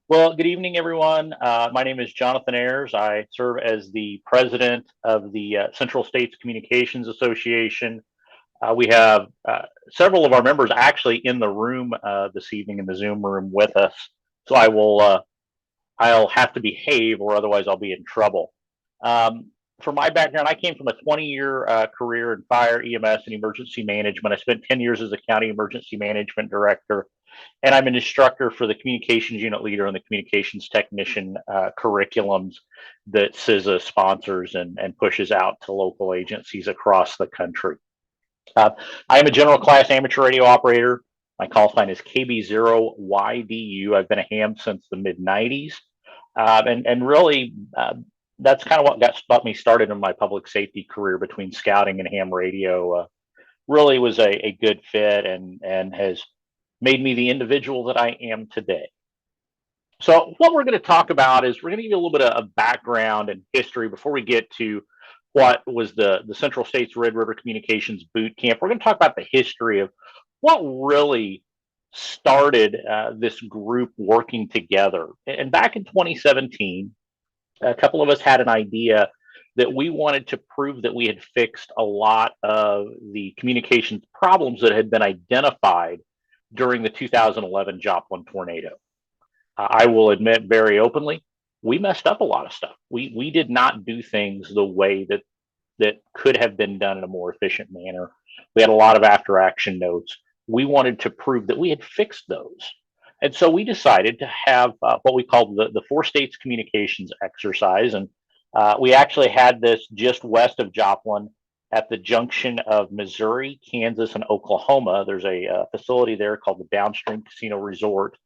Well, good evening, everyone. My name is Johnathan Ayres. I serve as the president of the Central States Communications Association. We have several of our members actually in the room this evening in the Zoom room with us. So I'll have to behave, or otherwise I'll be in trouble. For my background, I came from a 20-year career in fire, EMS, and emergency management. I spent 10 years as a county emergency management director, and I'm an instructor for the communications unit leader and the communications technician curriculums that CISA sponsors and pushes out to local agencies across the country. I am a general class amateur radio operator. My call sign is KB0YDU. I've been a ham since the mid 90s. And really, that's kind of what got me started in my public safety career between scouting and ham radio. Really was a good fit and has made me the individual that I am today. So what we're going to talk about is we're going to give you a little bit of background and history before we get to what was the Central States Red River Communications Boot Camp. We're going to talk about the history of what really started this group working together. And back in 2017, a couple of us had an idea that we wanted to prove that we had fixed a lot of the communications problems that had been identified during the 2011 Joplin tornado. I will admit very openly, we messed up a lot of stuff. We did not do things the way that could have been done in a more efficient manner. We had a lot of after action notes. We wanted to prove that we had fixed those. And so we decided to have what we called the four states communications exercise. And we actually had this just west of Joplin at the junction of Missouri, Kansas, and Oklahoma. There's a facility there called the Downstream Casino Resort,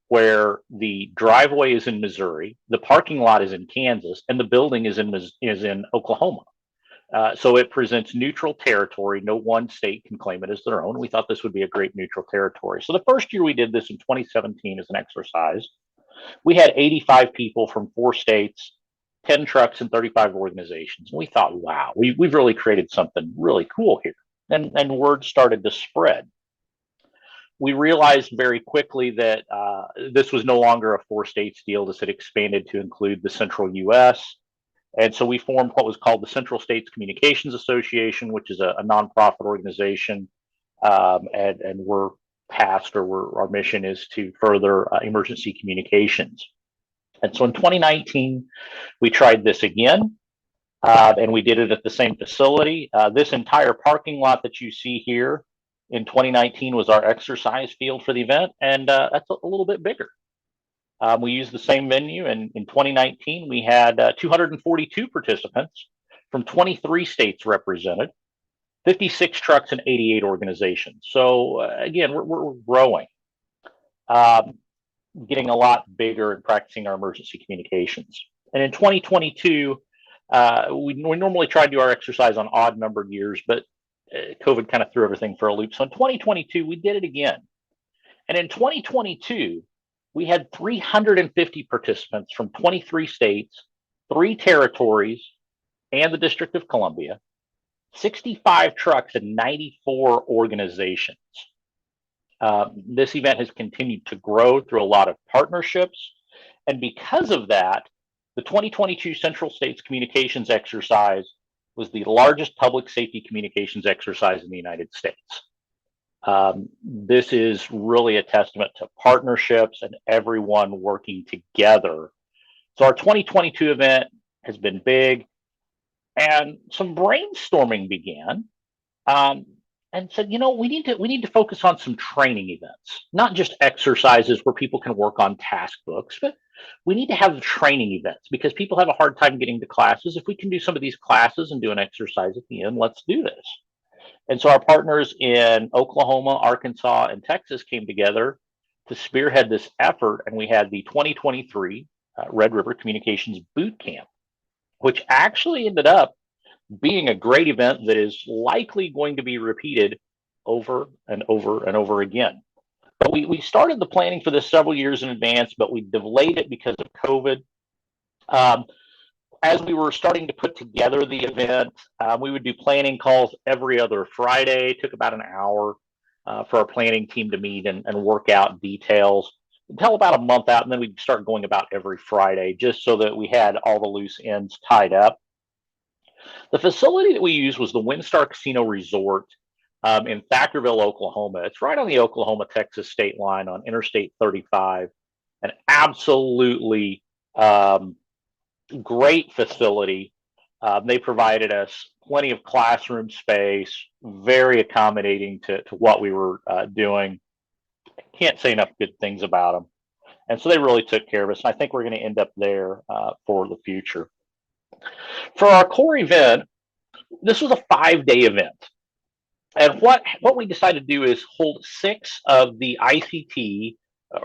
where the driveway is in Missouri, the parking lot is in Kansas, and the building is in Oklahoma. So it presents neutral territory. No one state can claim it as their own. We thought this would be a great neutral territory. So the first year we did this in 2017 as an exercise, we had 85 people from four states, 10 trucks, and 35 organizations. And we thought, wow, we've really created something really cool here. And word started to spread. We realized very quickly that this was no longer a four states deal. This had expanded to include the central US. And so we formed what was called the Central States Communications Association, which is a nonprofit organization. And we're tasked, or our mission is to further emergency communications. And so in 2019, we tried this again, and we did it at the same facility. This entire parking lot that you see here in 2019 was our exercise field for the event, and that's a little bit bigger. We used the same venue, and in 2019, we had 242 participants from 23 states represented, 56 trucks, and 88 organizations. So again, we're growing, getting a lot bigger and practicing our emergency communications. And in 2022, we normally try to do our exercise on odd numbered years, but COVID kind of threw everything for a loop. So in 2022, we did it again. And in 2022, we had 350 participants from 23 states, 3 territories, and the District of Columbia, 65 trucks, and 94 organizations. This event has continued to grow through a lot of partnerships. And because of that, the 2022 Central States Communications Exercise was the largest public safety communications exercise in the United States. This is really a testament to partnerships and everyone working together. So our 2022 event has been big, and some brainstorming began, and said, we need to focus on some training events, not just exercises where people can work on task books, but we need to have training events because people have a hard time getting to classes. If we can do some of these classes and do an exercise at the end, let's do this. And so our partners in Oklahoma, Arkansas, and Texas came together to spearhead this effort, and we had the 2023 Red River Communications Boot Camp, which actually ended up being a great event that is likely going to be repeated over and over and over again. But we started the planning for this several years in advance, but we delayed it because of COVID. As we were starting to put together the event, we would do planning calls every other Friday. It took about an hour for our planning team to meet and work out details. until about a month out, and then we'd start going about every Friday just so that we had all the loose ends tied up. The facility that we used was the WinStar Casino Resort in Thackerville, Oklahoma. It's right on the Oklahoma-Texas state line on Interstate 35. An absolutely great facility. They provided us plenty of classroom space, very accommodating to what we were doing. Can't say enough good things about them. And so they really took care of us. And I think we're going to end up there for the future. For our core event, this was a 5-day event. And what we decided to do is hold 6 of the ICT,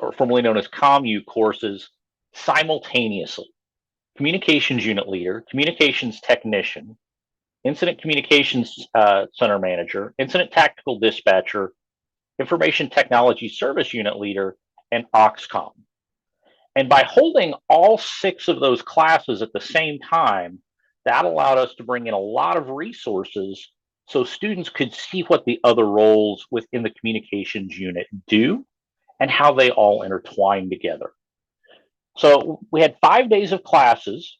or formerly known as COMU courses, simultaneously. Communications unit leader, communications technician, incident communications center manager, incident tactical dispatcher, information technology service unit leader, and OXCOM. And by holding all 6 of those classes at the same time, that allowed us to bring in a lot of resources so students could see what the other roles within the communications unit do and how they all intertwine together. So we had 5 days of classes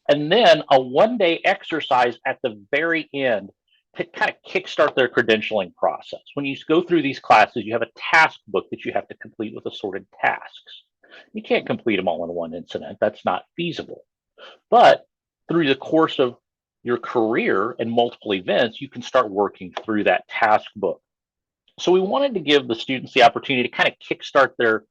and then a 1-day exercise at the very end to kind of kickstart their credentialing process. When you go through these classes, you have a task book that you have to complete with assorted tasks. You can't complete them all in one incident. That's not feasible. But through the course of your career and multiple events, you can start working through that task book. So we wanted to give the students the opportunity to kind of kickstart their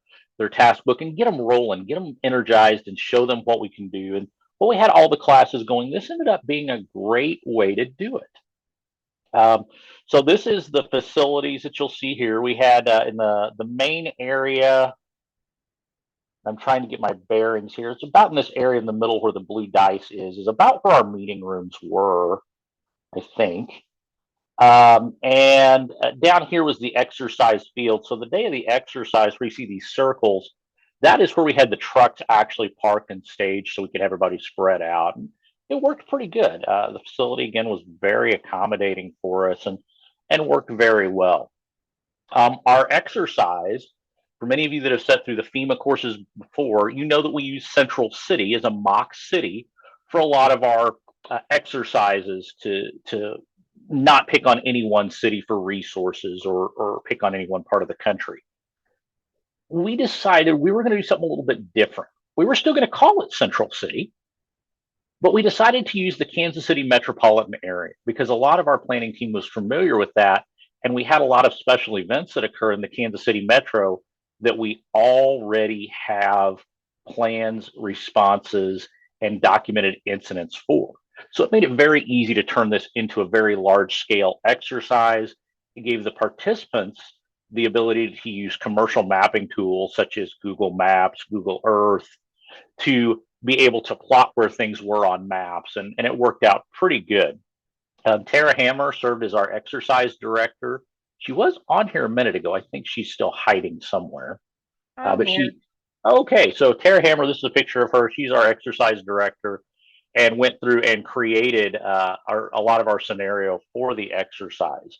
task book and get them rolling, get them energized, and show them what we can do. And when we had all the classes going, this ended up being a great way to do it. So this is the facilities that you'll see here. We had in the main area, I'm trying to get my bearings here. It's about in this area in the middle where the blue dice is about where our meeting rooms were, I think. And down here was the exercise field. So the day of the exercise, where you see these circles, that is where we had the trucks actually park and stage so we could have everybody spread out. And it worked pretty good. The facility, again, was very accommodating for us and worked very well. Our exercise, for many of you that have sat through the FEMA courses before, you know that we use Central City as a mock city for a lot of our exercises to not pick on any one city for resources or pick on any one part of the country. We decided we were going to do something a little bit different. We were still going to call it Central City, but we decided to use the Kansas City metropolitan area because a lot of our planning team was familiar with that. And we had a lot of special events that occur in the Kansas City metro that we already have plans, responses, and documented incidents for. So it made it very easy to turn this into a very large scale exercise. It gave the participants the ability to use commercial mapping tools such as Google Maps, Google Earth, to be able to plot where things were on maps. And it worked out pretty good. Tara Hammer served as our exercise director. She was on here a minute ago. I think she's still hiding somewhere. Okay, so Tara Hammer, this is a picture of her. She's our exercise director and went through and created a lot of our scenario for the exercise.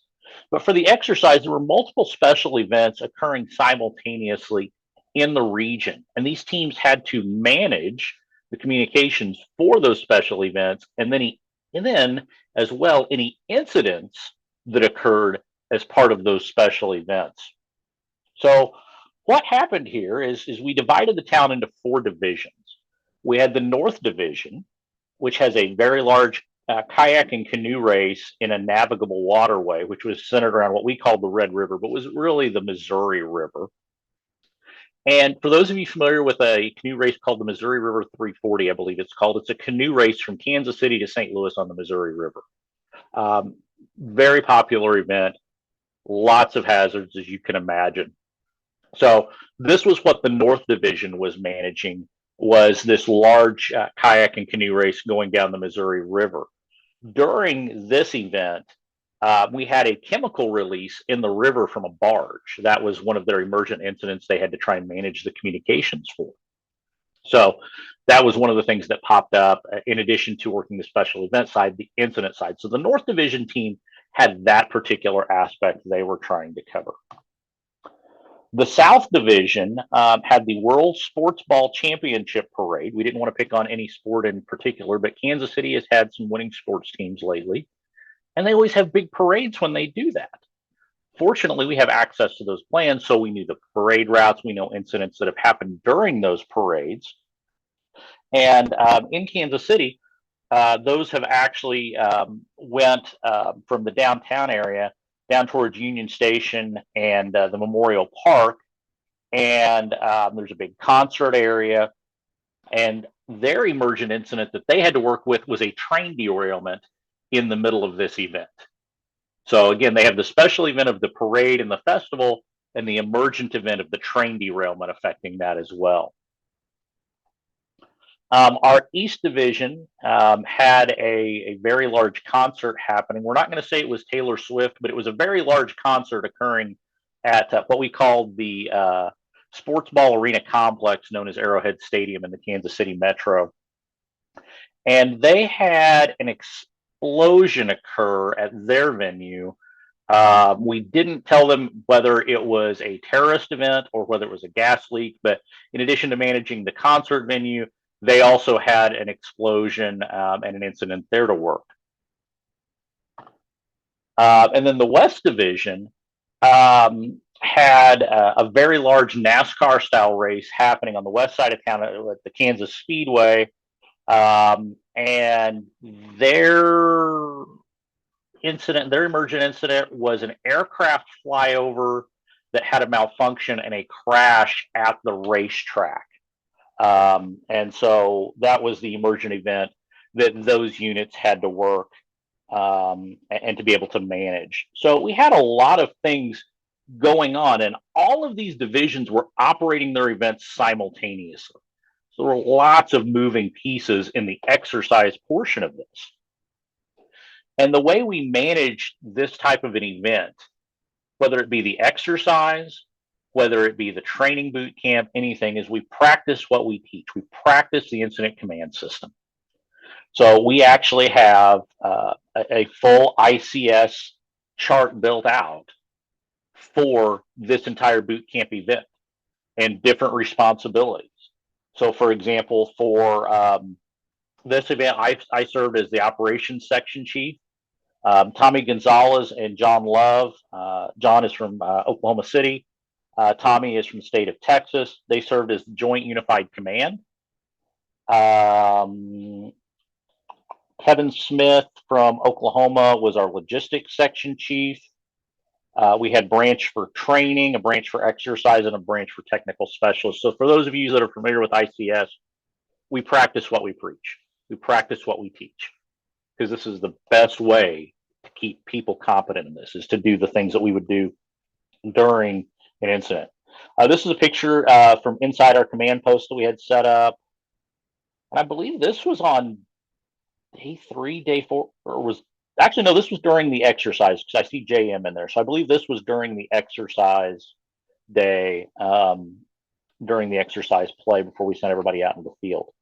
But for the exercise, there were multiple special events occurring simultaneously in the region. And these teams had to manage the communications for those special events and then as well any incidents that occurred as part of those special events. So what happened here is we divided the town into 4 divisions. We had the North Division, which has a very large kayak and canoe race in a navigable waterway, which was centered around what we called the Red River, but was really the Missouri River. And for those of you familiar with a canoe race called the Missouri River 340, I believe it's called, it's a canoe race from Kansas City to St. Louis on the Missouri River. Very popular event, lots of hazards, as you can imagine. So this was what the North Division was managing, was this large kayak and canoe race going down the Missouri River. During this event, we had a chemical release in the river from a barge. That was one of their emergent incidents they had to try and manage the communications for. So that was one of the things that popped up in addition to working the special event side, the incident side. So the North Division team had that particular aspect they were trying to cover. The South Division had the World Sports Ball Championship Parade. We didn't want to pick on any sport in particular, but Kansas City has had some winning sports teams lately, and they always have big parades when they do that. Fortunately, we have access to those plans, so we knew the parade routes, we know incidents that have happened during those parades. And in Kansas City, those have actually went from the downtown area down towards Union Station and the Memorial Park. And there's a big concert area. And their emergent incident that they had to work with was a train derailment in the middle of this event. So again, they have the special event of the parade and the festival, and the emergent event of the train derailment affecting that as well. Our East Division had a very large concert happening. We're not going to say it was Taylor Swift, but it was a very large concert occurring at what we called the Sports Ball Arena Complex, known as Arrowhead Stadium in the Kansas City Metro. And they had an explosion occur at their venue. We didn't tell them whether it was a terrorist event or whether it was a gas leak, but in addition to managing the concert venue, they also had an explosion and an incident there to work. And then the West Division had a very large NASCAR style race happening on the west side of town at the Kansas Speedway. And their emergent incident was an aircraft flyover that had a malfunction and a crash at the racetrack. And so that was the emergent event that those units had to work and to be able to manage. So we had a lot of things going on, and all of these divisions were operating their events simultaneously. So there were lots of moving pieces in the exercise portion of this. And the way we manage this type of an event, whether it be the exercise, whether it be the training boot camp, anything, is we practice what we teach. We practice the incident command system. So we actually have a full ICS chart built out for this entire boot camp event and different responsibilities. So for example, for this event, I served as the operations section chief. Tommy Gonzalez and John Love. John is from Oklahoma City. Tommy is from the state of Texas. They served as Joint Unified Command. Kevin Smith from Oklahoma was our logistics section chief. We had branch for training, a branch for exercise, and a branch for technical specialists. So for those of you that are familiar with ICS, we practice what we preach. We practice what we teach, because this is the best way to keep people competent in this, is to do the things that we would do during an incident. This is a picture from inside our command post that we had set up. And I believe this was on day 3, day 4, or was actually, no, this was during the exercise, because I see JM in there. So I believe this was during the exercise day, during the exercise play before we sent everybody out in the field.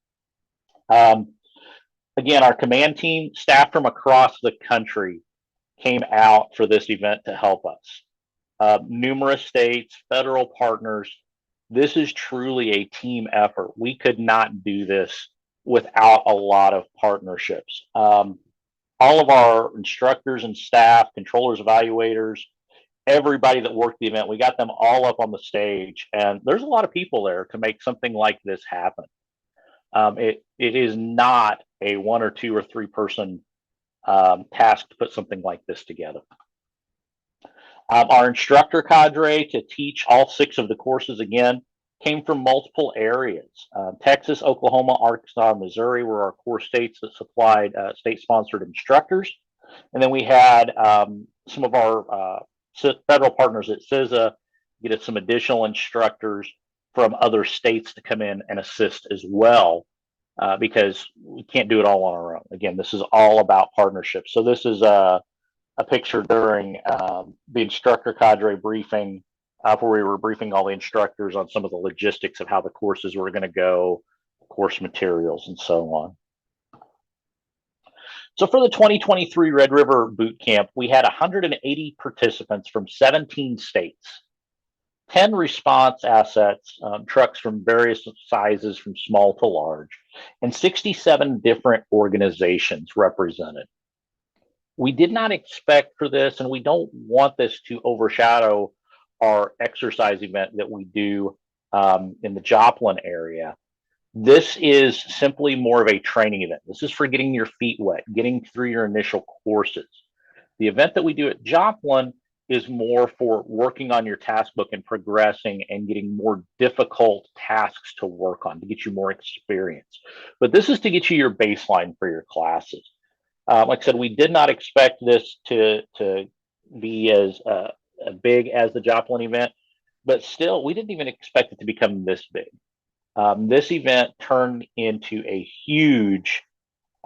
Again, our command team, staff from across the country, came out for this event to help us. Numerous states, federal partners. This is truly a team effort. We could not do this without a lot of partnerships. All of our instructors and staff, controllers, evaluators, everybody that worked the event, we got them all up on the stage, and there's a lot of people there to make something like this happen. It is not a 1 or 2 or 3 person task to put something like this together. Our instructor cadre to teach all 6 of the courses, again, came from multiple areas. Texas, Oklahoma, Arkansas, Missouri were our core states that supplied state-sponsored instructors. And then we had some of our federal partners at CISA get us some additional instructors from other states to come in and assist as well, because we can't do it all on our own. Again, this is all about partnerships. So this is a picture during the instructor cadre briefing, where we were briefing all the instructors on some of the logistics of how the courses were going to go, course materials, and so on. So for the 2023 Red River Boot Camp, we had 180 participants from 17 states 10 response assets, trucks from various sizes from small to large, and 67 different organizations represented. We did not expect for this, and we don't want this to overshadow our exercise event that we do in the Joplin area. This is simply more of a training event. This is for getting your feet wet, getting through your initial courses. The event that we do at Joplin is more for working on your task book and progressing and getting more difficult tasks to work on to get you more experience. But this is to get you your baseline for your classes. Like I said, we did not expect this to be as big as the Joplin event, but still, we didn't even expect it to become this big. This event turned into a huge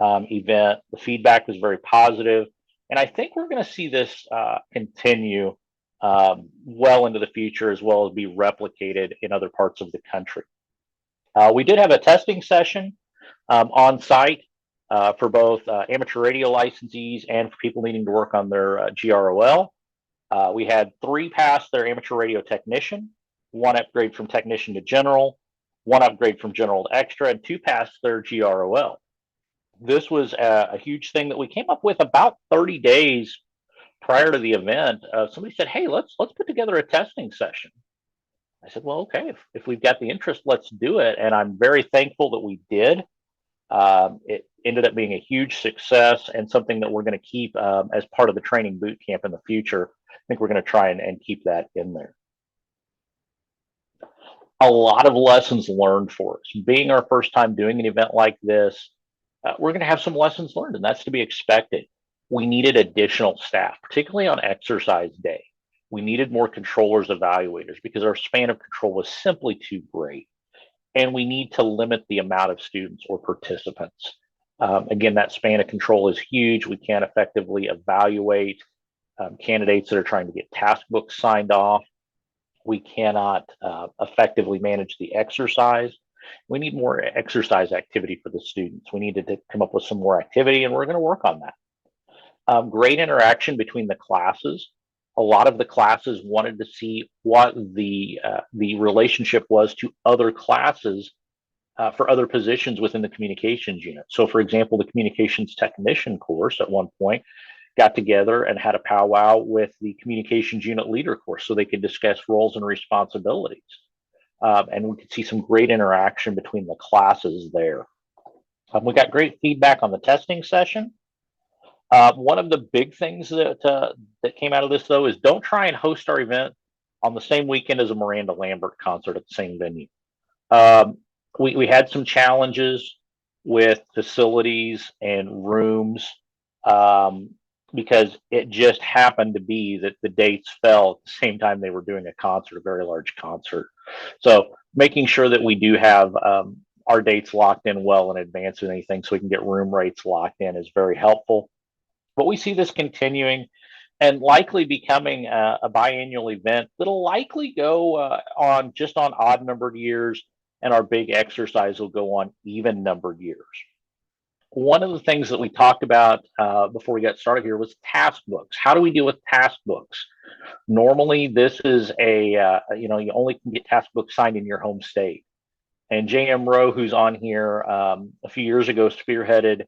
event. The feedback was very positive, and I think we're going to see this continue well into the future, as well as be replicated in other parts of the country. We did have a testing session on site for both amateur radio licensees and for people needing to work on their GROL. We had 3 pass their amateur radio technician, 1 upgrade from technician to general, 1 upgrade from general to extra, and 2 pass their GROL. This was a huge thing that we came up with about 30 days prior to the event. Somebody said, "Hey, let's put together a testing session." I said, "Well, okay, if we've got the interest, let's do it." And I'm very thankful that we did. It ended up being a huge success and something that we're going to keep as part of the training boot camp in the future. I think we're going to try and keep that in there. A lot of lessons learned for us. Being our first time doing an event like this, we're going to have some lessons learned, and that's to be expected. We needed additional staff, particularly on exercise day. We needed more controllers, evaluators, because our span of control was simply too great. And we need to limit the amount of students or participants. Again, that span of control is huge. We can't effectively evaluate candidates that are trying to get task books signed off. We cannot effectively manage the exercise. We need more exercise activity for the students. We needed to come up with some more activity, and we're going to work on that. Great interaction between the classes. A lot of the classes wanted to see what the relationship was to other classes for other positions within the communications unit. So, for example, the communications technician course at one point got together and had a powwow with the communications unit leader course so they could discuss roles and responsibilities. And we could see some great interaction between the classes there. We got great feedback on the testing session. One of the big things that came out of this, though, is don't try and host our event on the same weekend as a Miranda Lambert concert at the same venue. We had some challenges with facilities and rooms because it just happened to be that the dates fell at the same time they were doing a concert, a very large concert. So making sure that we do have our dates locked in well in advance of anything so we can get room rates locked in is very helpful. But we see this continuing and likely becoming a biannual event that'll likely go on just on odd numbered years, and our big exercise will go on even numbered years. One of the things that we talked about before we got started here was task books. How do we deal with task books? Normally, this is you only can get task books signed in your home state. And J.M. Rowe, who's on here a few years ago, spearheaded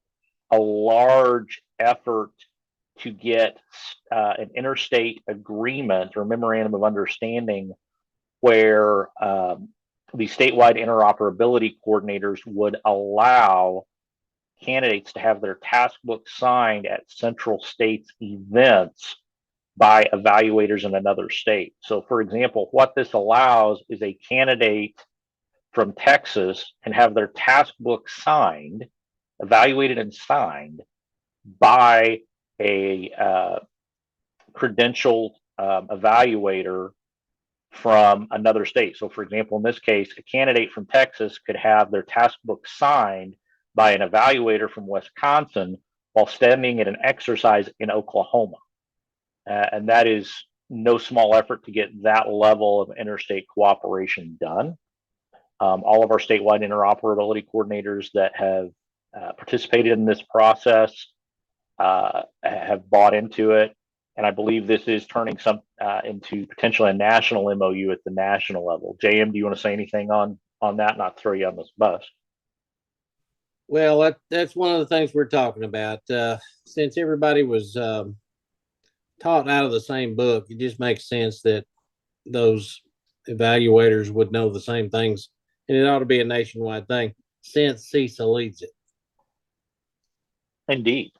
a large effort to get an interstate agreement or memorandum of understanding where the statewide interoperability coordinators would allow candidates to have their task book signed at central states events by evaluators in another state. So, for example, what this allows is a candidate from Texas can have their task book signed, evaluated and signed by a credentialed evaluator from another state. So, for example, in this case, a candidate from Texas could have their task book signed by an evaluator from Wisconsin while standing at an exercise in Oklahoma. And that is no small effort to get that level of interstate cooperation done. All of our statewide interoperability coordinators that have participated in this process have bought into it, and I believe this is turning some into potentially a national MOU at the national level. JM, do you want to say anything on that? Not throw you on this bus. Well, that's one of the things we're talking about. Since everybody was taught out of the same book, it just makes sense that those evaluators would know the same things, and it ought to be a nationwide thing since CISA leads it. Indeed.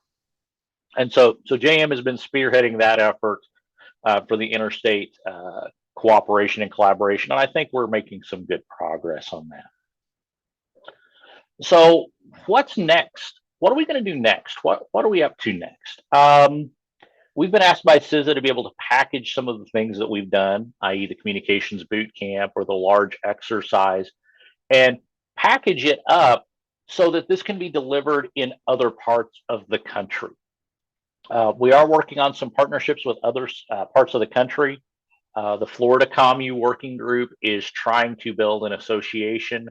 And so JM has been spearheading that effort for the interstate cooperation and collaboration, and I think we're making some good progress on that. So what's next? What are we going to do next? What are we up to next? We've been asked by CISA to be able to package some of the things that we've done, i.e. the communications boot camp or the large exercise, and package it up so that this can be delivered in other parts of the country. We are working on some partnerships with other parts of the country. The Florida COMU working group is trying to build an association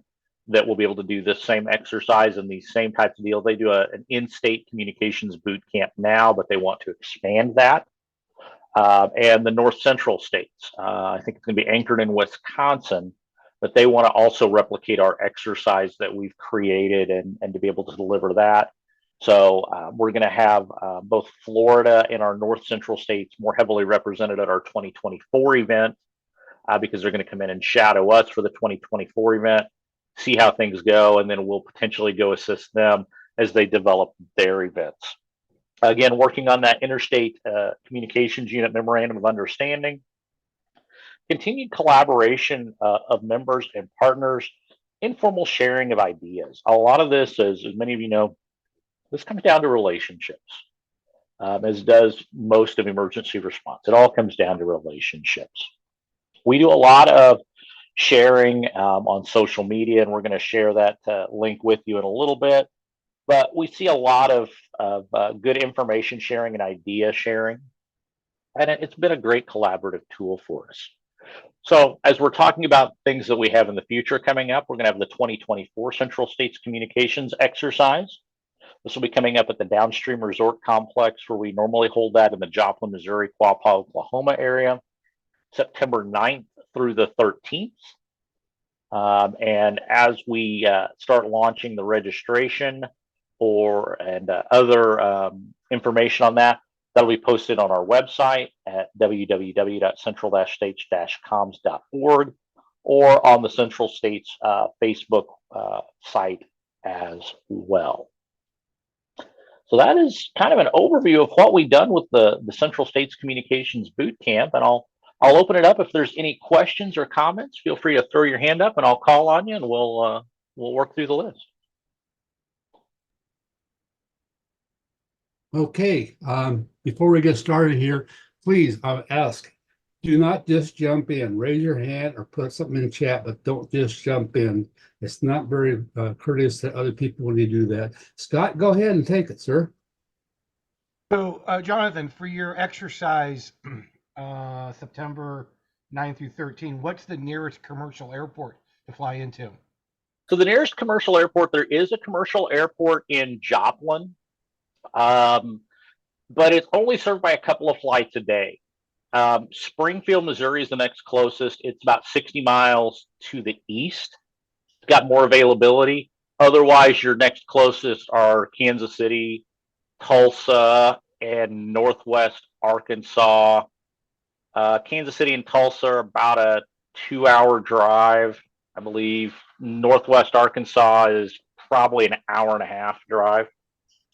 that will be able to do this same exercise and these same types of deals. They do an in-state communications boot camp now, but they want to expand that. And the North Central states, I think it's going to be anchored in Wisconsin, but they want to also replicate our exercise that we've created and to be able to deliver that. So we're going to have both Florida and our North Central states more heavily represented at our 2024 event because they're going to come in and shadow us for the 2024 event, see how things go, and then we'll potentially go assist them as they develop their events. Again, working on that interstate communications unit memorandum of understanding, continued collaboration of members and partners, informal sharing of ideas. A lot of this, as many of you know, this comes down to relationships, as does most of emergency response. It all comes down to relationships. We do a lot of sharing on social media, and we're going to share that link with you in a little bit. But we see a lot of good information sharing and idea sharing, and it's been a great collaborative tool for us. So as we're talking about things that we have in the future coming up, we're going to have the 2024 Central States Communications Exercise. This will be coming up at the Downstream Resort Complex, where we normally hold that in the Joplin, Missouri, Quapaw, Oklahoma area, September 9th through the 13th. And as we start launching the registration and other information on that, that'll be posted on our website at www.central-states-coms.org or on the Central States Facebook site as well. So that is kind of an overview of what we've done with the Central States Communications Boot Camp, and I'll open it up. If there's any questions or comments, feel free to throw your hand up and I'll call on you and we'll work through the list. Okay, before we get started here, please ask, do not just jump in. Raise your hand or put something in the chat, but don't just jump in. It's not very courteous to other people when you do that. Scott, go ahead and take it, sir. So, Johnathan, for your exercise, September 9 through 13, what's the nearest commercial airport to fly into? So the nearest commercial airport, there is a commercial airport in Joplin, but it's only served by a couple of flights a day. Springfield, Missouri is the next closest. It's about 60 miles to the east. It's got more availability. Otherwise, your next closest are Kansas City, Tulsa, and Northwest Arkansas. Kansas City and Tulsa are about a 2-hour drive, I believe. Northwest Arkansas is probably an 1.5-hour drive.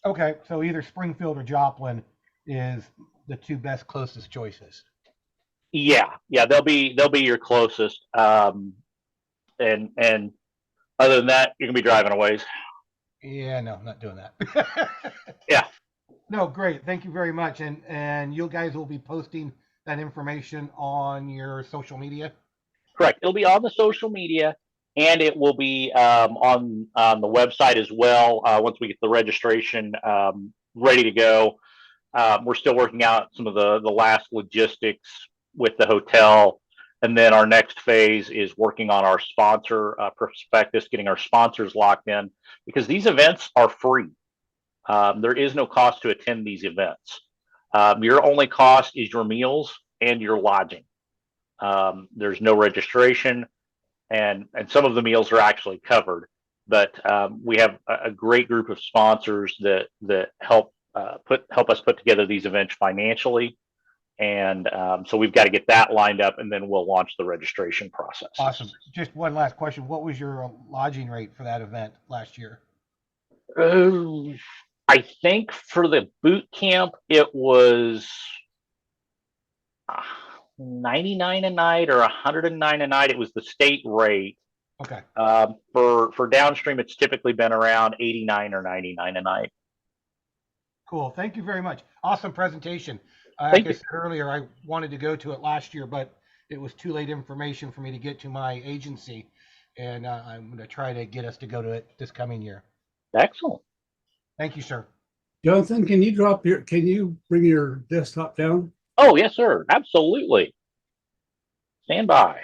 Okay, so either Springfield or Joplin is the two best closest choices. Yeah, they'll be your closest. And other than that, you're gonna be driving a ways. Yeah, no, I'm not doing that. Yeah. No, great. Thank you very much. And you guys will be posting that information on your social media? Correct. It'll be on the social media, and it will be on the website as well. Once we get the registration ready to go, we're still working out some of the last logistics with the hotel, and then our next phase is working on our sponsor prospectus, getting our sponsors locked in, because these events are free. There is no cost to attend these events. Your only cost is your meals and your lodging. There's no registration, and some of the meals are actually covered. But we have a great group of sponsors that help us put together these events financially, and so we've got to get that lined up, and then we'll launch the registration process. Awesome. Just one last question. What was your lodging rate for that event last year? I think for the boot camp it was 99 a night or 109 a night. It was the state rate. Okay. For downstream, it's typically been around 89 or 99 a night. Cool. Thank you very much. Awesome presentation. Thank Like I you. said earlier, I wanted to go to it last year, but it was too late information for me to get to my agency, and I'm going to try to get us to go to it this coming year. Excellent. Thank you, sir. Jonathan, can you bring your desktop down? Oh, yes, sir. Absolutely. Stand by.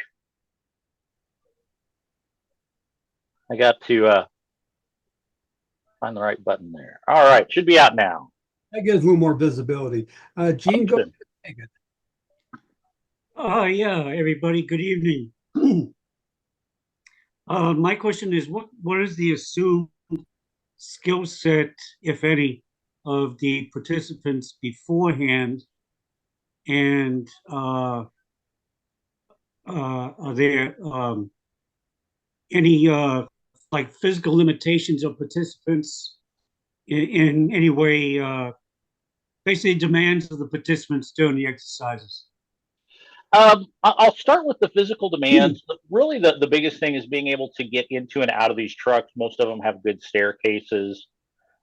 I got to find the right button there. All right. Should be out now. That gives a little more visibility. Gene, go ahead. Yeah, everybody, good evening. My question is, what is the assumed skill set, if any, of the participants beforehand? And are there any like physical limitations of participants in any way, basically demands of the participants during the exercises? I'll start with the physical demands. Really, the biggest thing is being able to get into and out of these trucks. Most of them have good staircases.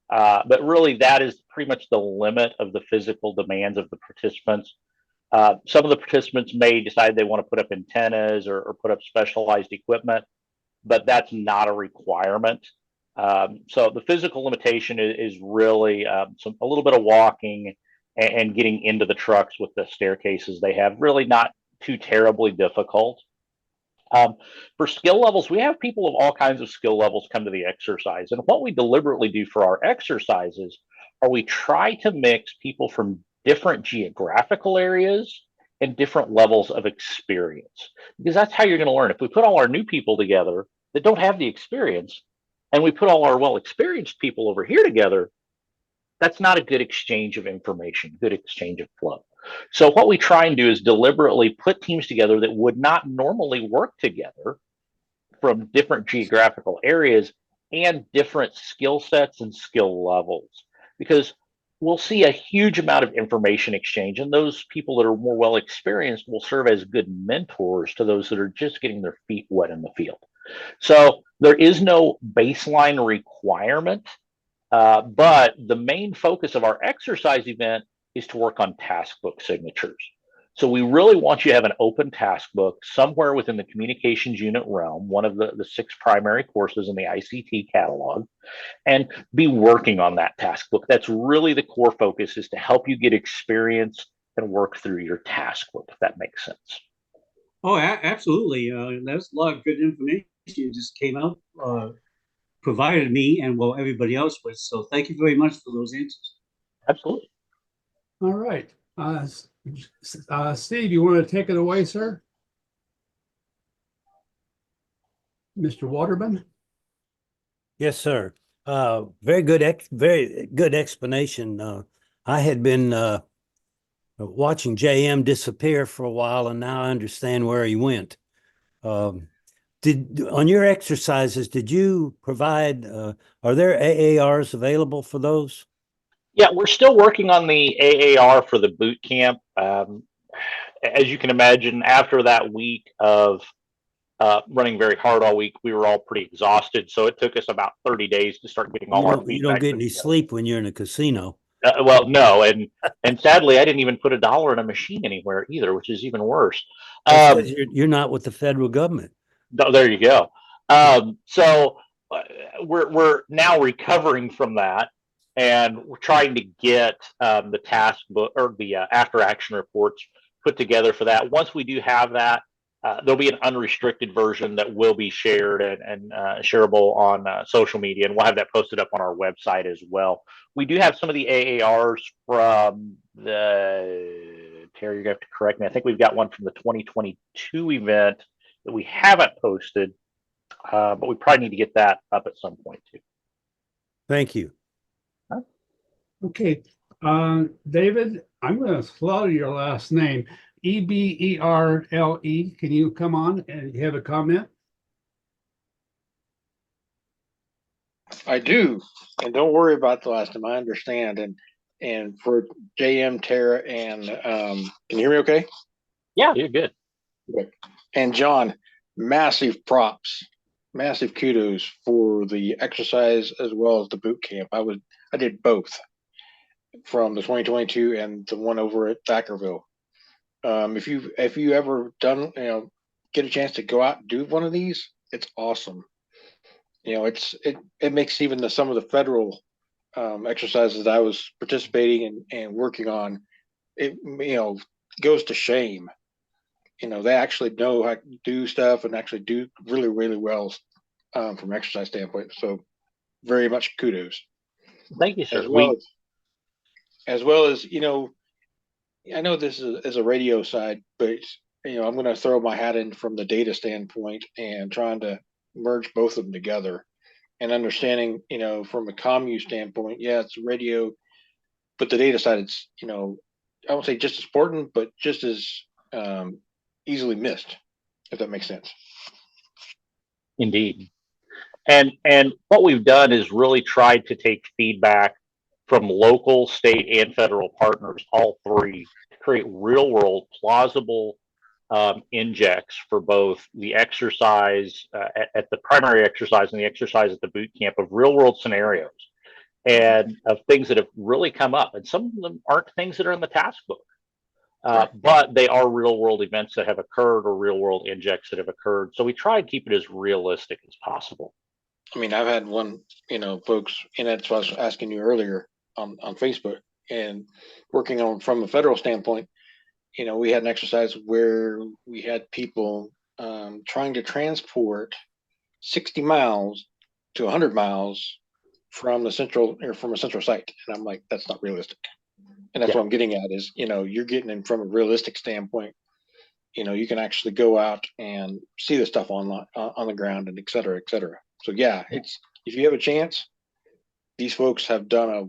But really, that is pretty much the limit of the physical demands of the participants. Some of the participants may decide they want to put up antennas or put up specialized equipment, but that's not a requirement. So the physical limitation is really a little bit of walking and getting into the trucks with the staircases they have. Really not too terribly difficult. For skill levels, we have people of all kinds of skill levels come to the exercise. And what we deliberately do for our exercises are we try to mix people from different geographical areas and different levels of experience, because that's how you're going to learn. If we put all our new people together that don't have the experience, and we put all our well-experienced people over here together, that's not a good exchange of information, good exchange of flow. So what we try and do is deliberately put teams together that would not normally work together from different geographical areas and different skill sets and skill levels, because we'll see a huge amount of information exchange, and those people that are more well experienced will serve as good mentors to those that are just getting their feet wet in the field. So there is no baseline requirement, but the main focus of our exercise event is to work on task book signatures. So we really want you to have an open task book somewhere within the communications unit realm, one of the 6 primary courses in the ICT catalog, and be working on that task book. That's really the core focus, is to help you get experience and work through your task book, if that makes sense. Oh, absolutely. That's a lot of good information you just came out, provided me and well, everybody else with. So thank you very much for those answers. Absolutely. All right. Steve, you want to take it away, sir? Mr. Waterman? Yes, sir. Very good explanation. I had been watching JM disappear for a while, and now I understand where he went. On your exercises, did you provide? Are there AARs available for those? Yeah, we're still working on the AAR for the boot camp. As you can imagine, after that week of running very hard all week, we were all pretty exhausted. So it took us about 30 days to start getting all our feedback. You don't get any sleep when you're in a casino. Well, no, and sadly, I didn't even put $1 in a machine anywhere either, which is even worse. You're not with the federal government. There you go. So we're now recovering from that, and we're trying to get the task book or the after action reports put together for that. Once we do have that, there'll be an unrestricted version that will be shared and shareable on social media, and we'll have that posted up on our website as well. We do have some of the AARs from the, Terry, you're going to have to correct me. I think we've got one from the 2022 event that we haven't posted, but we probably need to get that up at some point too. Thank you. Okay, David, I'm going to slaughter your last name. Eberle. Can you come on and you have a comment? I do, and don't worry about the last name. I understand. And for JM, Tara, and can you hear me okay? Yeah, you're good. Okay. And John, massive props, massive kudos for the exercise as well as the boot camp. I did both from the 2022 and the one over at Thackerville. If you ever done, get a chance to go out and do one of these, it's awesome. It makes even some of the federal exercises that I was participating and working on, it goes to shame. They actually know how to do stuff and actually do really, really well from exercise standpoint. So very much kudos. Thank you, sir. As well as I know this is a radio side, but I'm going to throw my hat in from the data standpoint and trying to merge both of them together and understanding, from a COMU standpoint, yeah, it's radio, but the data side, it's, I won't say just as important, but just as easily missed, if that makes sense. Indeed. And what we've done is really tried to take feedback from local, state, and federal partners, all three, to create real world, plausible injects for both the exercise at the primary exercise and the exercise at the boot camp of real world scenarios and of things that have really come up. And some of them aren't things that are in the task book, but they are real world events that have occurred or real world injects that have occurred. So we try and keep it as realistic as possible. I mean, I've had one, folks, and that's what I was asking you earlier on Facebook, and working on from a federal standpoint, we had an exercise where we had people trying to transport 60 miles to 100 miles from a central site. And I'm like, that's not realistic. And that's what I'm getting at is, you're getting in from a realistic standpoint. You can actually go out and see the stuff on the ground and et cetera, et cetera. So yeah, if you have a chance, these folks have done a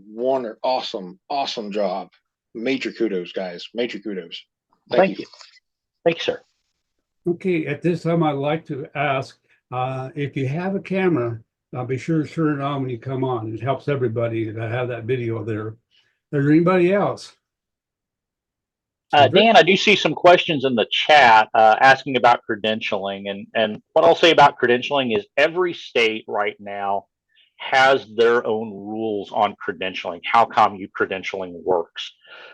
awesome job. Major kudos, guys. Major kudos. Thank you. Thank you, sir. Okay, at this time, I'd like to ask if you have a camera, be sure to turn it on when you come on. It helps everybody to have that video there. Is there anybody else? Dan, I do see some questions in the chat asking about credentialing. And what I'll say about credentialing is every state right now has their own rules on credentialing, how COMU credentialing works.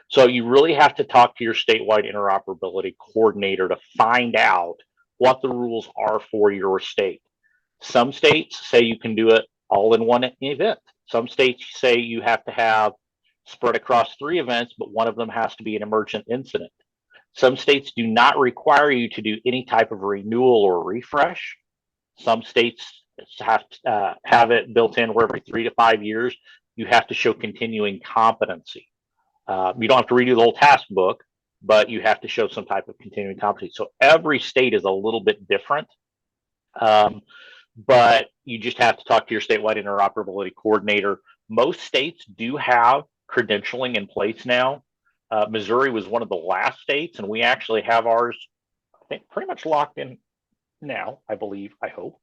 So you really have to talk to your statewide interoperability coordinator to find out what the rules are for your state. Some states say you can do it all in one event. Some states say you have to have spread across 3 events, but one of them has to be an emergent incident. Some states do not require you to do any type of renewal or refresh. Some states have it built in where every 3 to 5 years you have to show continuing competency. You don't have to redo the whole task book, but you have to show some type of continuing competency. So every state is a little bit different, but you just have to talk to your statewide interoperability coordinator. Most states do have credentialing in place now. Missouri was one of the last states, and we actually have ours, I think, pretty much locked in now, I believe, I hope.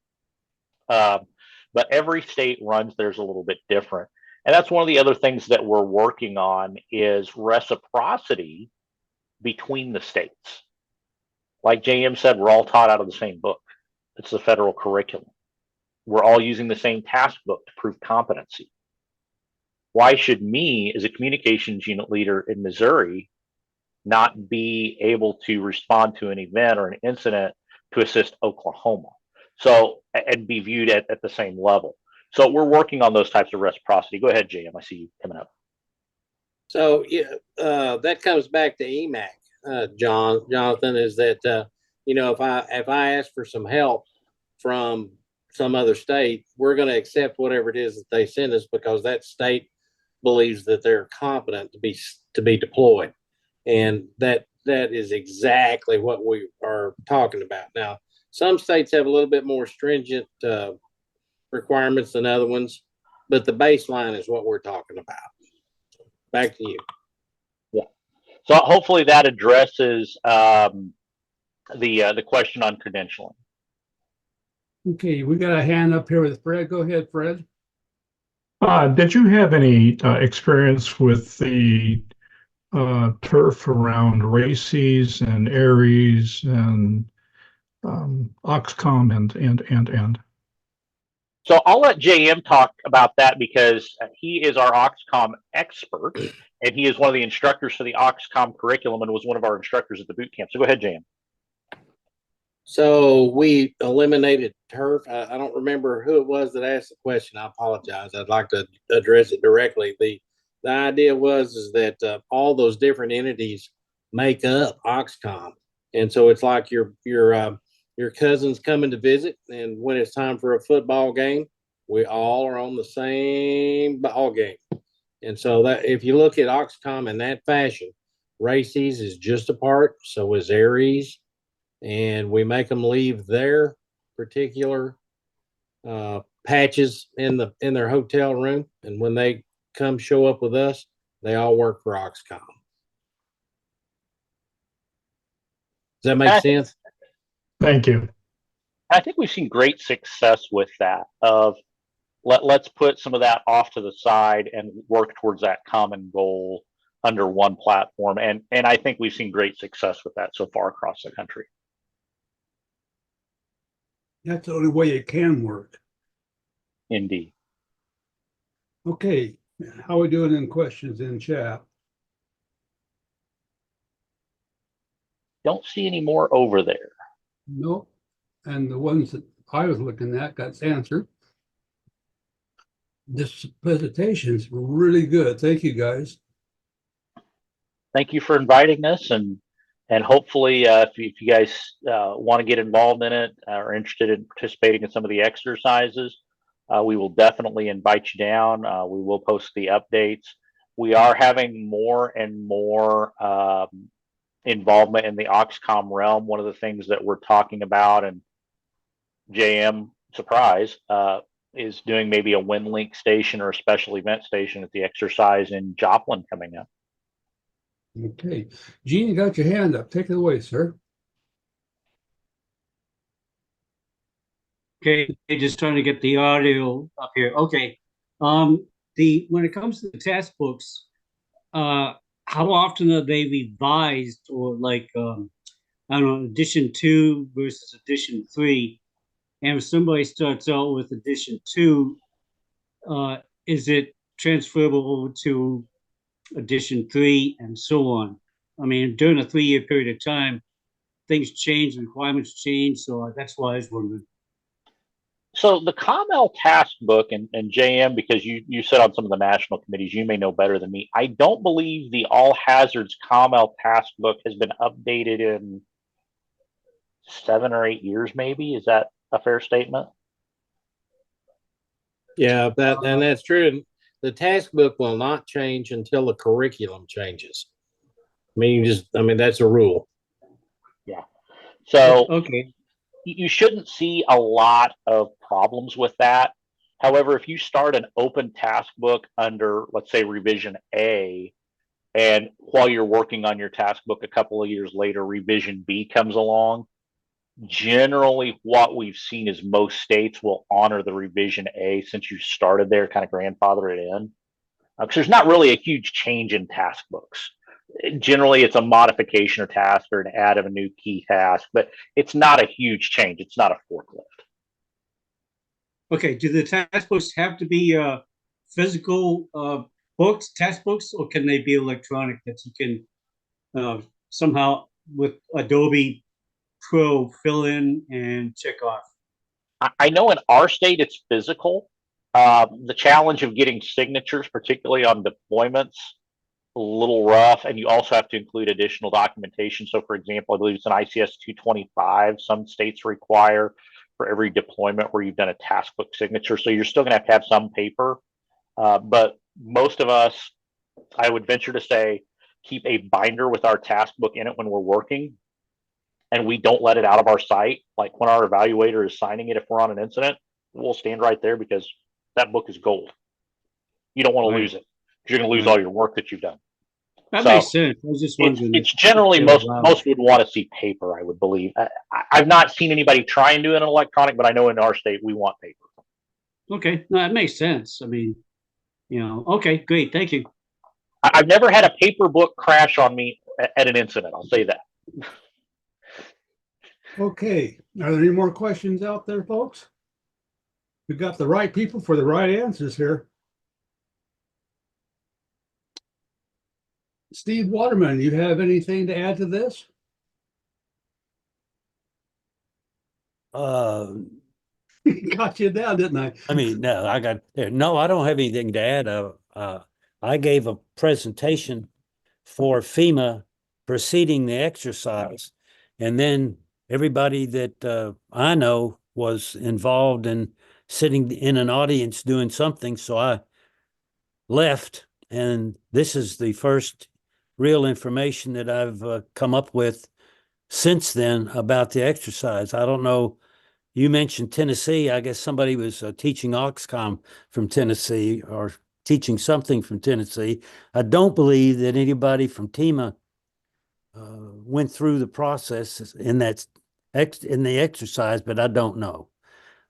But every state runs theirs a little bit different. And that's one of the other things that we're working on is reciprocity between the states. Like JM said, we're all taught out of the same book. It's the federal curriculum. We're all using the same task book to prove competency. Why should me, as a communications unit leader in Missouri, not be able to respond to an event or an incident to assist Oklahoma? So, and be viewed at the same level. So we're working on those types of reciprocity. Go ahead, JM. I see you coming up. So yeah, that comes back to EMAC, Johnathan, is that you know, if I ask for some help from some other state, we're going to accept whatever it is that they send us because that state believes that they're competent to be deployed, and that is exactly what we are talking about. Now, some states have a little bit more stringent requirements than other ones, but the baseline is what we're talking about. Back to you. Yeah. So hopefully that addresses the question on credentialing. Okay, we got a hand up here with Fred. Go ahead, Fred. Did you have any experience with the turf around Races and Ayres and Oxcom and? So I'll let JM talk about that because he is our Oxcom expert and he is one of the instructors for the Oxcom curriculum and was one of our instructors at the boot camp. So go ahead, JM. So we eliminated turf. I don't remember who it was that asked the question. I apologize. I'd like to address it directly. The idea was that all those different entities make up Oxcom, and so it's like your cousins coming to visit, and when it's time for a football game, we all are on the same ball game. And so that if you look at Oxcom in that fashion, Races is just a part, so is Ayres, and we make them leave their particular patches in their hotel room, and when they come show up with us, they all work for Oxcom. Does that make sense? Thank you. I think we've seen great success with that of let's put some of that off to the side and work towards that common goal under one platform. And I think we've seen great success with that so far across the country. That's the only way it can work. Indeed. Okay, how are we doing in questions in chat? Don't see any more over there. Nope. And the ones that I was looking at got answered. This presentation is really good. Thank you, guys. Thank you for inviting us, and hopefully, if you guys want to get involved in it or are interested in participating in some of the exercises, we will definitely invite you down. We will post the updates. We are having more and more involvement in the Oxcom realm. One of the things that we're talking about, and JM, surprise, is doing maybe a WinLink station or a special event station at the exercise in Joplin coming up. Okay, Gene, you got your hand up. Take it away, sir. Okay, just trying to get the audio up here. Okay. When it comes to the task books, how often are they revised, or like I don't know, edition 2 versus edition 3? And if somebody starts out with edition 2, is it transferable over to edition 3 and so on? I mean, during a 3-year period of time, things change, requirements change. So that's why I was wondering. So the COML task book, and JM, because you sit on some of the national committees, you may know better than me. I don't believe the all hazards COML task book has been updated in 7 or 8 years, maybe. Is that a fair statement? Yeah, and that's true. The task book will not change until the curriculum changes. I mean, that's a rule. Yeah. So Okay. You shouldn't see a lot of problems with that. However, if you start an open task book under, let's say, revision A, and while you're working on your task book a couple of years later, revision B comes along, generally what we've seen is most states will honor the revision A since you started there, kind of grandfather it in. Because there's not really a huge change in task books. Generally, it's a modification or task or an add of a new key task, but it's not a huge change. It's not a forklift. Okay. Do the task books have to be physical books, task books, or can they be electronic that you can somehow with Adobe Pro fill in and check off? I know in our state it's physical. The challenge of getting signatures, particularly on deployments, a little rough, and you also have to include additional documentation. So, for example, I believe it's an ICS 225. Some states require for every deployment where you've done a task book signature. So you're still going to have some paper, but most of us, I would venture to say, keep a binder with our task book in it when we're working, and we don't let it out of our sight. Like when our evaluator is signing it, if we're on an incident, we'll stand right there because that book is gold. You don't want to lose it because you're going to lose all your work that you've done. That So makes sense. I was just wondering. it's generally most would want to see paper, I would believe. I've not seen anybody try and do it in electronic, but I know in our state we want paper. Okay, no, that makes sense. I mean, okay, great, thank you. I've never had a paper book crash on me at an incident. I'll say that. Okay, are there any more questions out there, folks? We've got the right people for the right answers here. Steve Waterman, you have anything to add to this? Got you down, didn't I? I mean, no, I don't have anything to add. I gave a presentation for FEMA preceding the exercise, and then everybody that I know was involved in sitting in an audience doing something. So I left, and this is the first real information that I've come up with since then about the exercise. I don't know. You mentioned Tennessee. I guess somebody was teaching Oxcom from Tennessee or teaching something from Tennessee. I don't believe that anybody from TEMA went through the process in the exercise, but I don't know.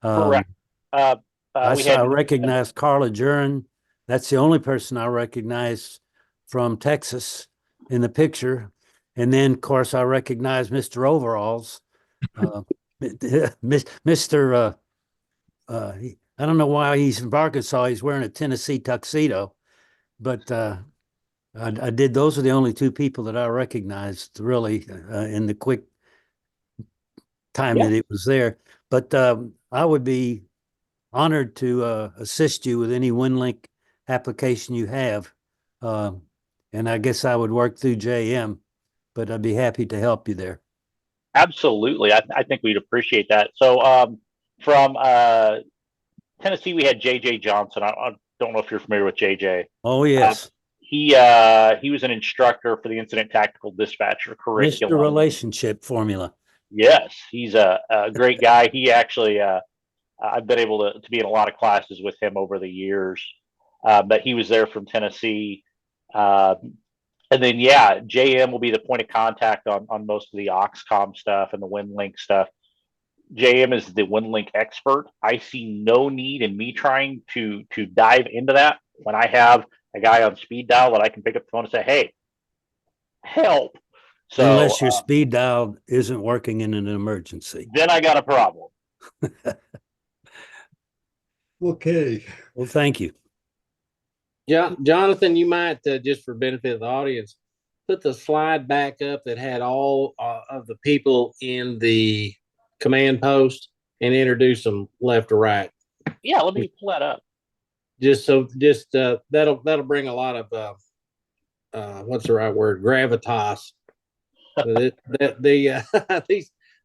Correct. I recognize Carla Jurin. That's the only person I recognize from Texas in the picture. And then, of course, I recognize Mr. Overalls. Mr. I don't know why he's from Arkansas. He's wearing a Tennessee tuxedo, but I did. Those are the only two people that I recognized really in the quick time that it was there. But I would be honored to assist you with any WinLink application you have. And I guess I would work through JM, but I'd be happy to help you there. Absolutely. I think we'd appreciate that. So from Tennessee, we had JJ Johnson. I don't know if you're familiar with JJ. Oh, yes. He was an instructor for the Incident Tactical Dispatcher curriculum. Mr. Relationship Formula. Yes, he's a great guy. He actually, I've been able to be in a lot of classes with him over the years. But he was there from Tennessee. And then, JM will be the point of contact on most of the Oxcom stuff and the WinLink stuff. JM is the WinLink expert. I see no need in me trying to dive into that when I have a guy on speed dial that I can pick up the phone and say, "Hey, help." So, unless your speed dial isn't working in an emergency, then I got a problem. Okay. Well, thank you. Johnathan, you might, just for benefit of the audience, put the slide back up that had all of the people in the command post and introduce them left to right. Yeah, let me pull that up. That'll bring a lot of what's the right word? Gravitas.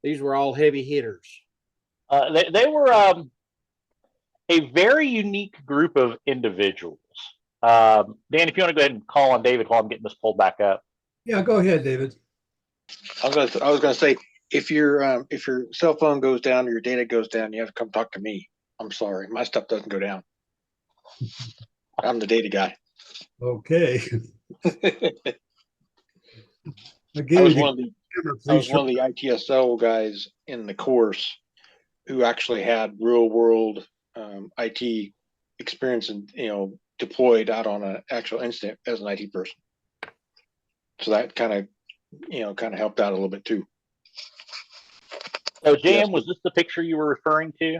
These were all heavy hitters. They were a very unique group of individuals. Dan, if you want to go ahead and call on David while I'm getting this pulled back up. Yeah, go ahead, David. I was gonna say, if your cell phone goes down or your data goes down, you have to come talk to me. I'm sorry, my stuff doesn't go down. I'm the data guy. Okay. I was one of the ITSL guys in the course who actually had real world IT experience and deployed out on an actual incident as an IT person. So that kind of helped out a little bit too. So JM, was this the picture you were referring to?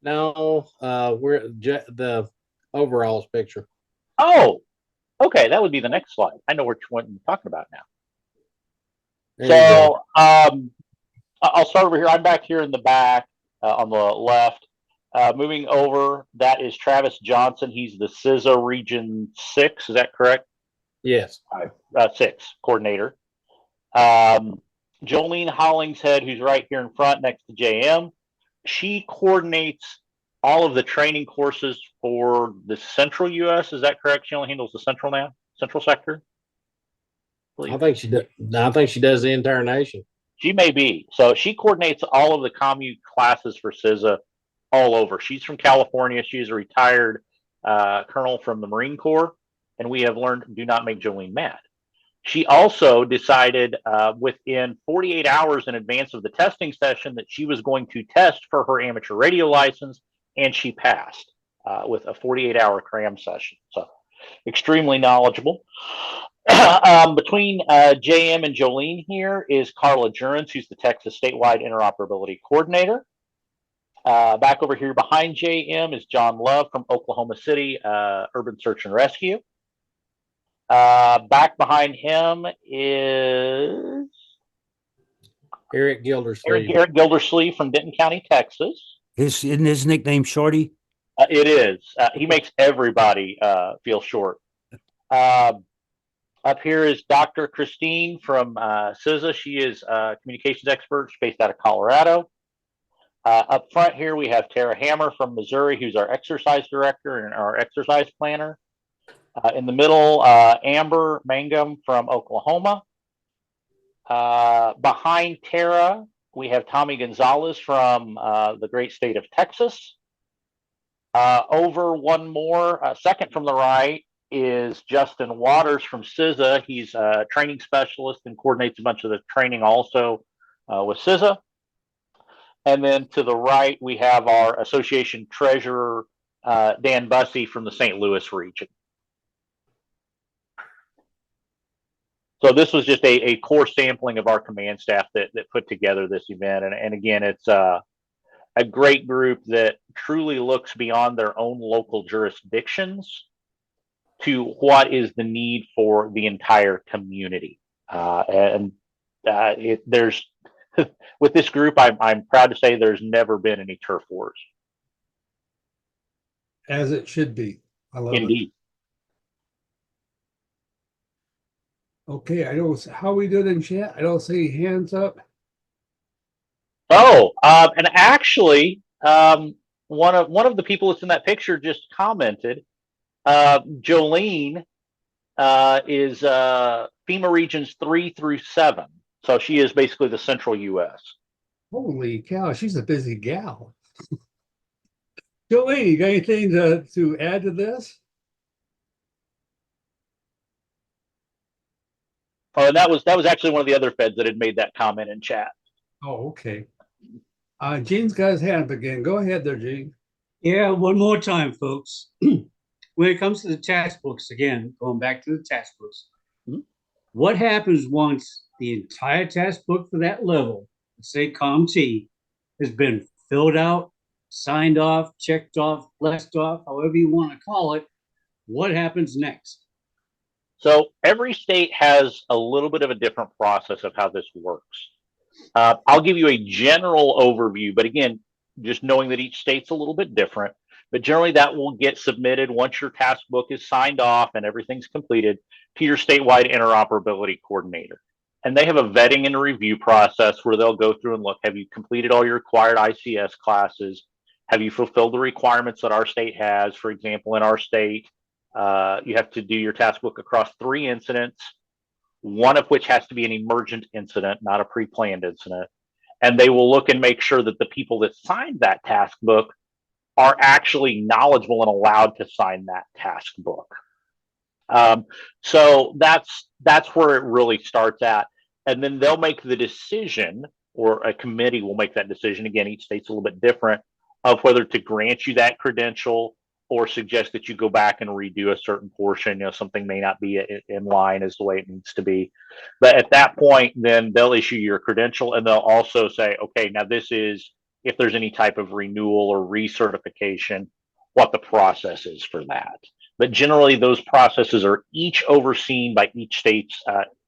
No, we're the overalls picture. Oh, okay. That would be the next slide. I know which one you're talking about now. There I'll start over here. I'm back here in the back on the left. Moving over, that is Travis Johnson. He's the CISA Region 6. Is that correct? Yes. 6 coordinator. Jolene Hollingshead, who's right here in front next to JM. She coordinates all of the training courses for the central U.S. Is that correct? She only handles the central now, central sector. I think she does. I think she does the entire nation. She may be. So she coordinates all of the COMU classes for CISA all over. She's from California. She is a retired colonel from the Marine Corps, and we have learned do not make Jolene mad. She also decided within 48 hours in advance of the testing session that she was going to test for her amateur radio license, and she passed with a 48-hour cram session. So extremely knowledgeable. Between JM and Jolene here is Carla Jurens, who's the Texas Statewide Interoperability Coordinator. Back over here behind JM is John Love from Oklahoma City Urban Search and Rescue. Back behind him is Eric Gildersleeve. Eric Gildersleeve from Denton County, Texas. Isn't his nickname Shorty? It is. He makes everybody feel short. Up here is Dr. Christine from CISA. She is a communications expert. She's based out of Colorado. Up front here, we have Tara Hammer from Missouri, who's our exercise director and our exercise planner. In the middle, Amber Mangum from Oklahoma. Behind Tara, we have Tommy Gonzalez from the great state of Texas. Over one more, second from the right, is Justin Waters from CISA. He's a training specialist and coordinates a bunch of the training also with CISA. And then to the right, we have our association treasurer, Dan Bussey from the St. Louis region. So this was just a core sampling of our command staff that put together this event. And again, it's a great group that truly looks beyond their own local jurisdictions to what is the need for the entire community. There's with this group, I'm proud to say there's never been any turf wars. As it should be. I love Indeed. it. Okay, I don't. How we did in chat? I don't see hands up. Oh, and actually, one of the people that's in that picture just commented. Jolene is FEMA regions 3 through 7, so she is basically the central U.S. Holy cow, she's a busy gal. Jolene, you got anything to add to this? Oh, and that was actually one of the other feds that had made that comment in chat. Oh, okay. Gene's got his hand up again. Go ahead there, Gene. Yeah, one more time, folks. When it comes to the task books, again, going back to the task books, what happens once the entire task book for that level, let's say COMT, has been filled out, signed off, checked off, blessed off, however you want to call it, what happens next? So every state has a little bit of a different process of how this works. I'll give you a general overview, but again, just knowing that each state's a little bit different. But generally that will get submitted once your task book is signed off and everything's completed to your statewide interoperability coordinator. And they have a vetting and review process where they'll go through and look, have you completed all your required ICS classes? Have you fulfilled the requirements that our state has? For example, in our state, you have to do your task book across 3 incidents, one of which has to be an emergent incident, not a pre-planned incident. And they will look and make sure that the people that signed that task book are actually knowledgeable and allowed to sign that task book. So that's where it really starts at. And then they'll make the decision, or a committee will make that decision. Again, each state's a little bit different, of whether to grant you that credential or suggest that you go back and redo a certain portion. You know, something may not be in line as the way it needs to be. But at that point, then they'll issue your credential, and they'll also say, okay, now this is, if there's any type of renewal or recertification, what the process is for that. But generally, those processes are each overseen by each state's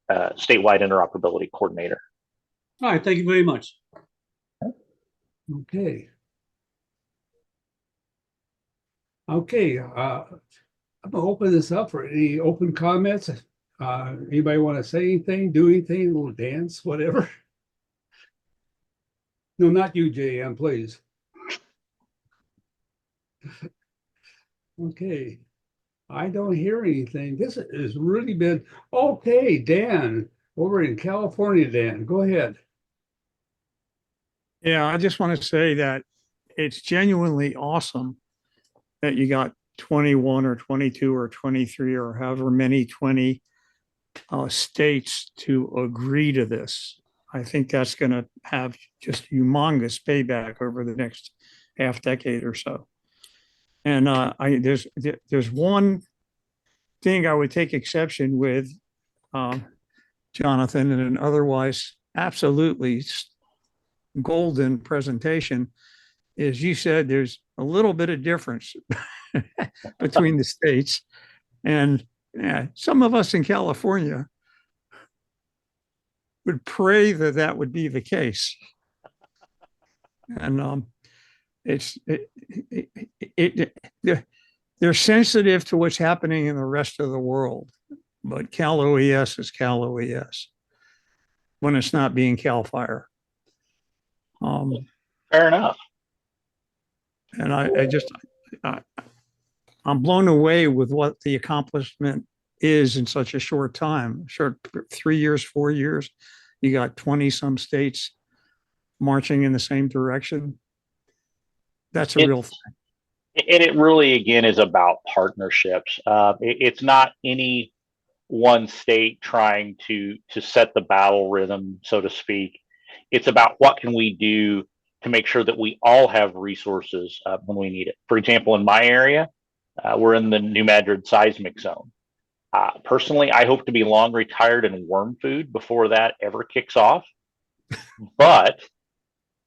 statewide interoperability coordinator. All right, thank you very much. Okay. Okay, I'm gonna open this up for any open comments. Anybody want to say anything, do anything, a little dance, whatever? No, not you, JM, please. Okay, I don't hear anything. This has really been, okay, Dan, over in California, Dan, go ahead. Yeah, I just want to say that it's genuinely awesome that you got 21 or 22 or 23 or however many 20 states to agree to this. I think that's going to have just humongous payback over the next half decade or so. And there's one thing I would take exception with, Johnathan, in an otherwise absolutely golden presentation, is you said there's a little bit of difference between the states. And yeah, some of us in California would pray that that would be the case. And they're sensitive to what's happening in the rest of the world, but Cal OES is Cal OES when it's not being Cal Fire. Fair enough. And I'm blown away with what the accomplishment is in such a short time. Short 3 years, 4 years, you got 20 some states marching in the same direction. That's a real thing. And it really, again, is about partnerships. It's not any one state trying to set the battle rhythm, so to speak. It's about what can we do to make sure that we all have resources when we need it. For example, in my area, we're in the New Madrid seismic zone. Personally, I hope to be long retired in worm food before that ever kicks off. But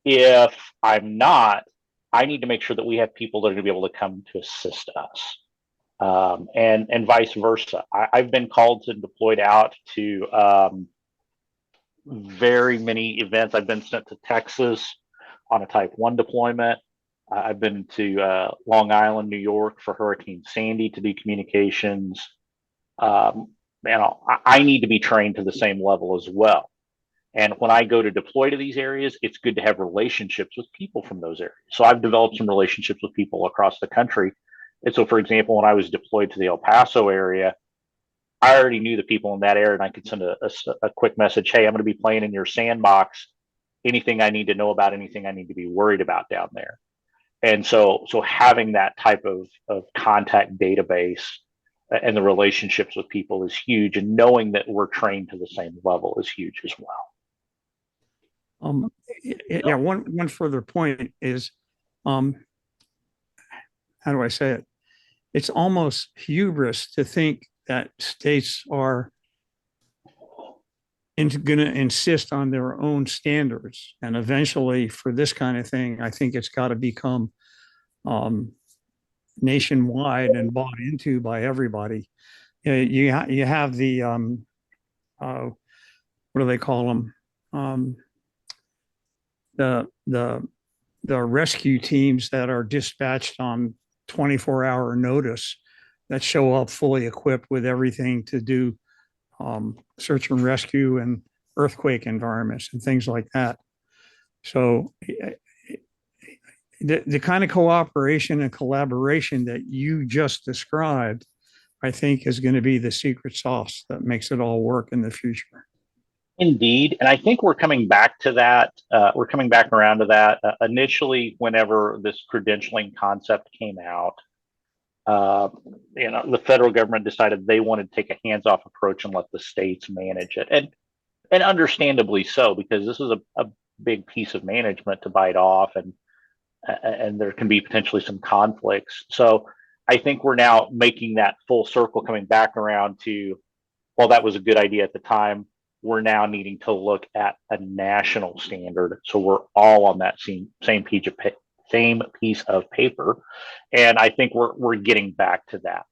if I'm not, I need to make sure that we have people that are going to be able to come to assist us, and vice versa. I've been called and deployed out to very many events. I've been sent to Texas on a Type 1 deployment. I've been to Long Island, New York for Hurricane Sandy to do communications. I need to be trained to the same level as well. And when I go to deploy to these areas, it's good to have relationships with people from those areas. So I've developed some relationships with people across the country. And so, for example, when I was deployed to the El Paso area, I already knew the people in that area, and I could send a quick message. Hey, I'm going to be playing in your sandbox. Anything I need to know about, anything I need to be worried about down there. And so having that type of contact database and the relationships with people is huge. And knowing that we're trained to the same level is huge as well. Yeah, one further point is, how do I say it? It's almost hubris to think that states are going to insist on their own standards. And eventually, for this kind of thing, I think it's got to become nationwide and bought into by everybody. You have the what do they call them? The rescue teams that are dispatched on 24-hour notice that show up fully equipped with everything to do search and rescue and earthquake environments and things like that. So the kind of cooperation and collaboration that you just described, I think, is going to be the secret sauce that makes it all work in the future. Indeed. And I think we're coming back to that. We're coming back around to that. Initially, whenever this credentialing concept came out, the federal government decided they wanted to take a hands-off approach and let the states manage it. And understandably so, because this is a big piece of management to bite off, and there can be potentially some conflicts. So I think we're now making that full circle, coming back around to, well, that was a good idea at the time. We're now needing to look at a national standard, so we're all on that same piece of paper. And I think we're getting back to that.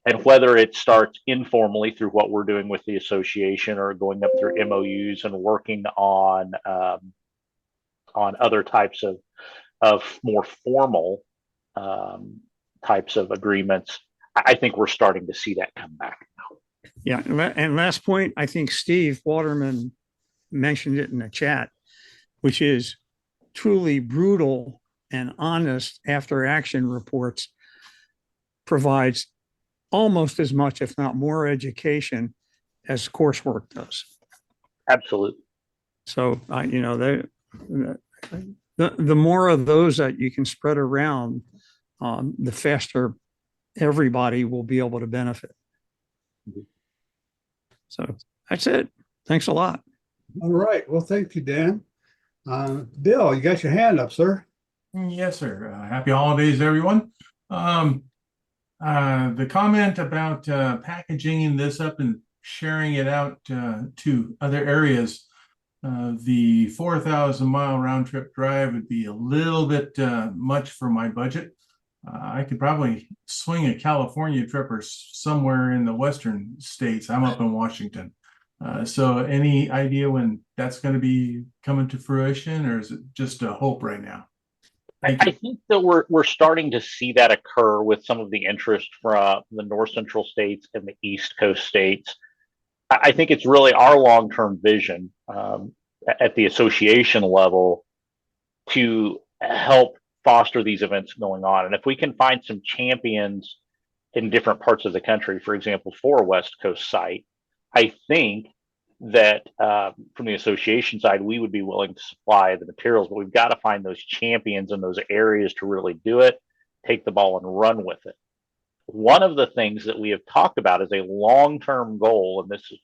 And whether it starts informally through what we're doing with the association, or going up through MOUs and working on other types of more formal types of agreements. I think we're starting to see that come back now. Yeah. And last point, I think Steve Waterman mentioned it in the chat, which is truly brutal and honest after action reports provides almost as much, if not more, education as coursework does. Absolutely. So, the more of those that you can spread around, the faster everybody will be able to benefit. So that's it. Thanks a lot. All right. Well, thank you, Dan. Bill, you got your hand up, sir. Yes, sir. Happy holidays, everyone. The comment about packaging this up and sharing it out to other areas, the 4,000-mile round trip drive would be a little bit much for my budget. I could probably swing a California trip or somewhere in the western states. I'm up in Washington. So any idea when that's going to be coming to fruition, or is it just a hope right now? I think that we're starting to see that occur with some of the interest from the North Central states and the East Coast states. I think it's really our long-term vision at the association level to help foster these events going on. And if we can find some champions in different parts of the country, for example, for a West Coast site, I think that from the association side, we would be willing to supply the materials, but we've got to find those champions in those areas to really do it, take the ball and run with it. One of the things that we have talked about as a long-term goal, and this is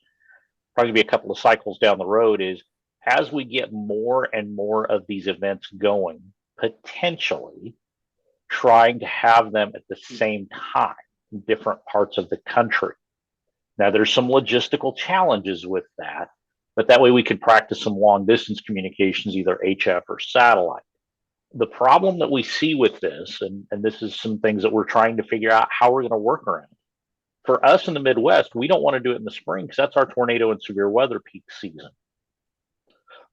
probably be a couple of cycles down the road, is as we get more and more of these events going, potentially trying to have them at the same time in different parts of the country. Now, there's some logistical challenges with that, but that way we could practice some long distance communications, either HF or satellite. The problem that we see with this, and this is some things that we're trying to figure out how we're going to work around. For us in the Midwest, we don't want to do it in the spring because that's our tornado and severe weather peak season.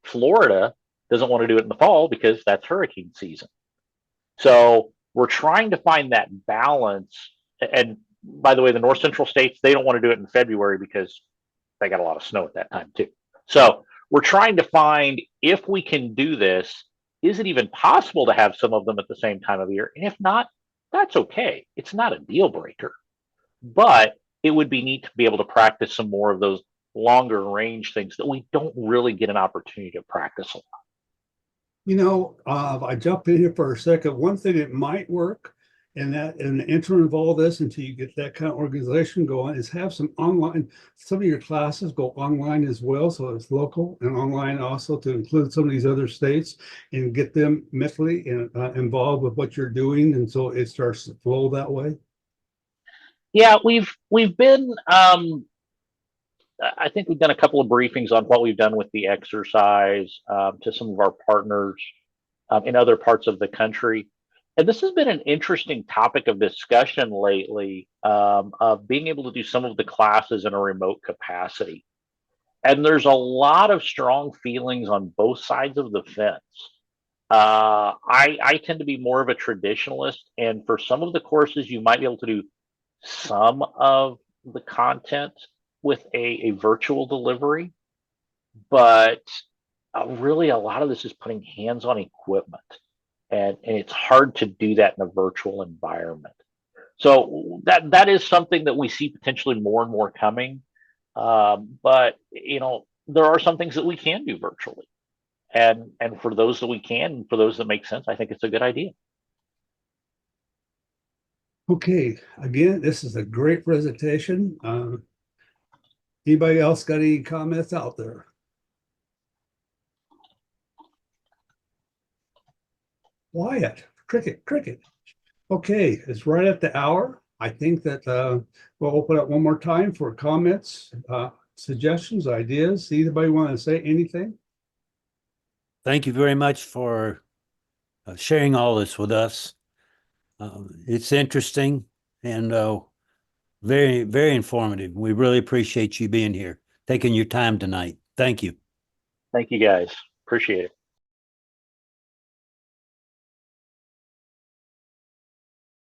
Florida doesn't want to do it in the fall because that's hurricane season. So we're trying to find that balance. And by the way, the North Central states, they don't want to do it in February because they got a lot of snow at that time too. So we're trying to find, if we can do this, is it even possible to have some of them at the same time of year? And if not, that's okay. It's not a deal breaker, but it would be neat to be able to practice some more of those longer range things that we don't really get an opportunity to practice a lot. You know, I jump in here for a second. One thing that might work in the interim of all this, until you get that kind of organization going, is have some of your classes go online as well. So it's local and online also, to include some of these other states and get them mentally involved with what you're doing. And so it starts to flow that way. Yeah, we've been, I think we've done a couple of briefings on what we've done with the exercise to some of our partners in other parts of the country. And this has been an interesting topic of discussion lately, of being able to do some of the classes in a remote capacity. And there's a lot of strong feelings on both sides of the fence. I tend to be more of a traditionalist, and for some of the courses, you might be able to do some of the content with a virtual delivery, but really a lot of this is putting hands on equipment. And it's hard to do that in a virtual environment. So that is something that we see potentially more and more coming. But you know, there are some things that we can do virtually. And for those that we can, for those that make sense, I think it's a good idea. Okay, again, this is a great presentation. Anybody else got any comments out there? Quiet, cricket. Okay, it's right at the hour. I think that we'll open up one more time for comments, suggestions, ideas. Anybody want to say anything? Thank you very much for sharing all this with us. It's interesting and very, very informative. We really appreciate you being here, taking your time tonight. Thank you. Thank you, guys. Appreciate it.